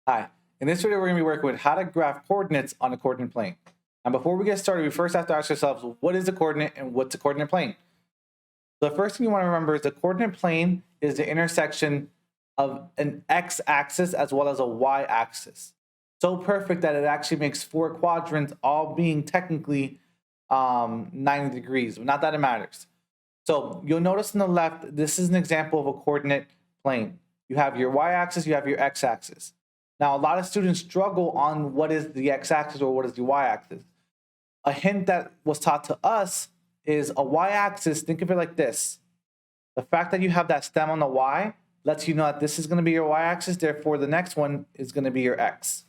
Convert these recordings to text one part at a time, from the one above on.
Hi, in this video we're going to be working with how to graph coordinates on a coordinate plane. And before we get started, we first have to ask ourselves, what is a coordinate and what's a coordinate plane? The first thing you want to remember is the coordinate plane is the intersection of an x-axis as well as a y-axis. So perfect that it actually makes four quadrants, all being technically 90 degrees, but not that it matters. So you'll notice on the left, this is an example of a coordinate plane. You have your y-axis, you have your x-axis. Now, a lot of students struggle on what is the x-axis or what is the y-axis. A hint that was taught to us is a y-axis, think of it like this. The fact that you have that stem on the y lets you know that this is going to be your y-axis, therefore the next one is going to be your x.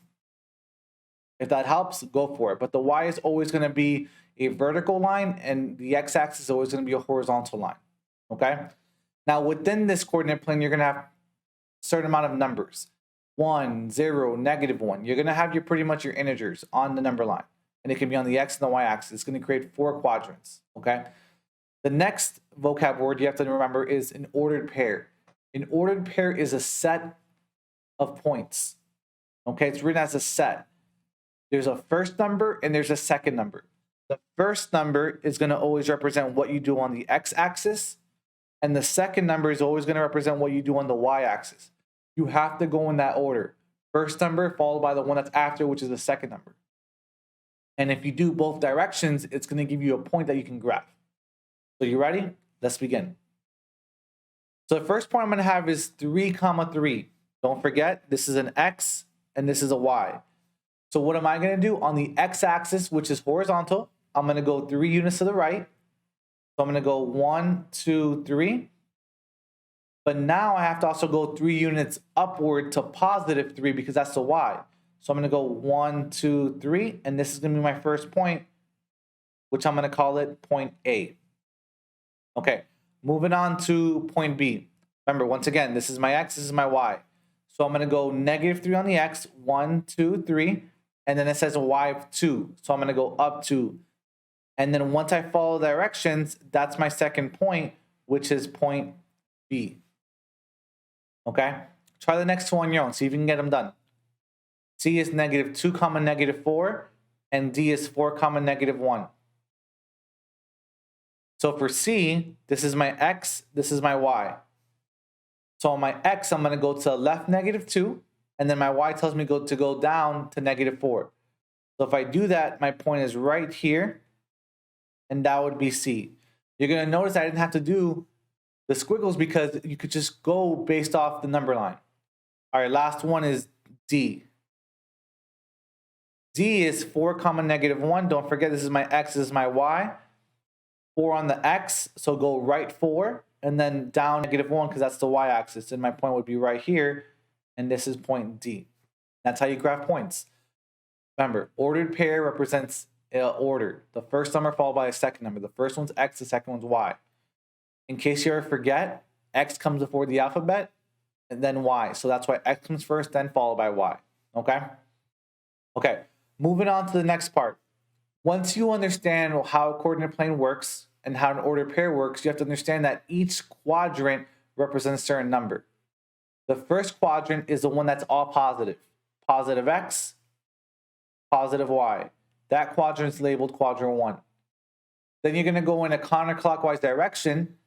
If that helps, go for it. But the y is always going to be a vertical line and the x-axis is always going to be a horizontal line, okay? Now, within this coordinate plane, you're going to have a certain amount of numbers. 1, 0, -1. You're going to have pretty much your integers on the number line. And it can be on the x and the y axis. It's going to create four quadrants, okay? The next vocab word you have to remember is an ordered pair. An ordered pair is a set of points, okay? It's written as a set. There's a first number and there's a second number. The first number is going to always represent what you do on the x-axis, and the second number is always going to represent what you do on the y-axis. You have to go in that order. First number followed by the one that's after, which is the second number. And if you do both directions, it's going to give you a point that you can graph. So you ready? Let's begin. So the first point I'm going to have is 3, 3. Don't forget, this is an x and this is a y. So what am I going to do? On the x-axis, which is horizontal, I'm going to go 3 units to the right. So I'm going to go 1, 2, 3. But now I have to also go 3 units upward to +3 because that's the y. So I'm going to go 1, 2, 3, and this is going to be my first point, which I'm going to call it point A. Okay, moving on to point B. Remember, once again, this is my x, this is my y. So I'm going to go -3 on the x, 1, 2, 3, and then it says a y of 2. So I'm going to go up 2. And then once I follow directions, that's my second point, which is point B. Okay, try the next two on your own. See if you can get them done. C is -2, -4, and D is 4, -1. So for C, this is my x, this is my y. So on my x, I'm going to go to left -2, and then my y tells me to go down to -4. So if I do that, my point is right here, and that would be C. You're going to notice I didn't have to do the squiggles because you could just go based off the number line. All right, last one is D. D is 4, -1. Don't forget, this is my x, this is my y. 4 on the x, so go right 4, and then down -1 because that's the y-axis, and my point would be right here, and this is point D. That's how you graph points. Remember, ordered pair represents order. The first number followed by a second number. The first one's x, the second one's y. In case you ever forget, x comes before the alphabet, and then y. So that's why x comes first, then followed by y. Okay? Okay, moving on to the next part. Once you understand how a coordinate plane works and how an ordered pair works, you have to understand that each quadrant represents a certain number. The first quadrant is the one that's all positive. Positive x, positive y. That quadrant is labeled quadrant 1. Then you're going to go in a counterclockwise direction,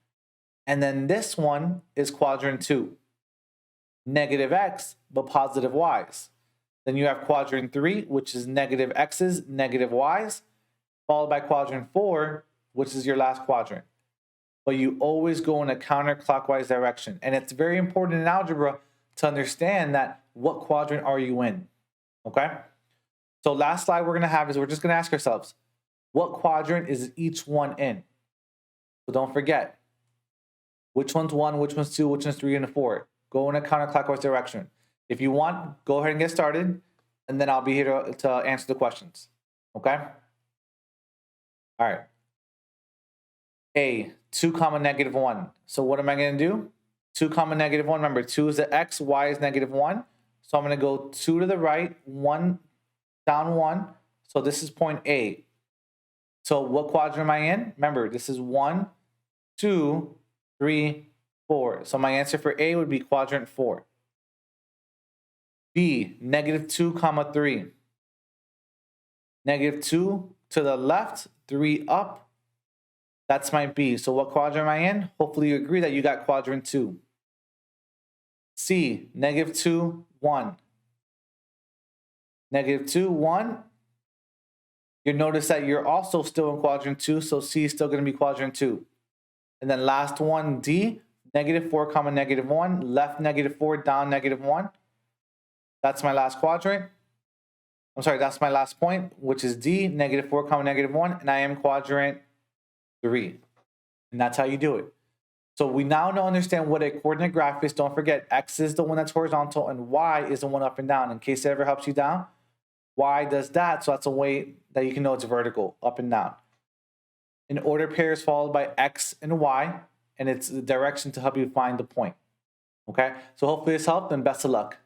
and then this one is quadrant 2. Negative x, but positive y's. Then you have quadrant 3, which is negative x's, negative y's, followed by quadrant 4, which is your last quadrant. But you always go in a counterclockwise direction. And it's very important in algebra to understand that what quadrant are you in, okay? So last slide we're going to have is we're just going to ask ourselves, what quadrant is each one in? So don't forget, which one's 1, which one's 2, which one's 3, and 4. Go in a counterclockwise direction. If you want, go ahead and get started, and then I'll be here to answer the questions. Okay? All right. A, 2, -1. So what am I going to do? 2, -1. Remember, 2 is the x, y is -1. So I'm going to go 2 to the right, 1 down 1. So this is point A. So what quadrant am I in? Remember, this is 1, 2, 3, 4. So my answer for A would be quadrant 4. B, -2, 3. -2 to the left, 3 up. That's my B. So what quadrant am I in? Hopefully you agree that you got quadrant 2. C, -2, 1. -2, 1. You notice that you're also still in quadrant 2, so C is still going to be quadrant 2. And then last one, D, -4, -1, left -4, down -1. That's my last quadrant. I'm sorry, that's my last point, which is D, -4, -1, and I am quadrant 3. And that's how you do it. So we now understand what a coordinate graph is. Don't forget, X is the one that's horizontal and Y is the one up and down. In case it ever helps you down, Y does that, so that's a way that you can know it's vertical, up and down. An order pair is followed by X and Y, and it's the direction to help you find the point. Okay, so hopefully this helped, and best of luck.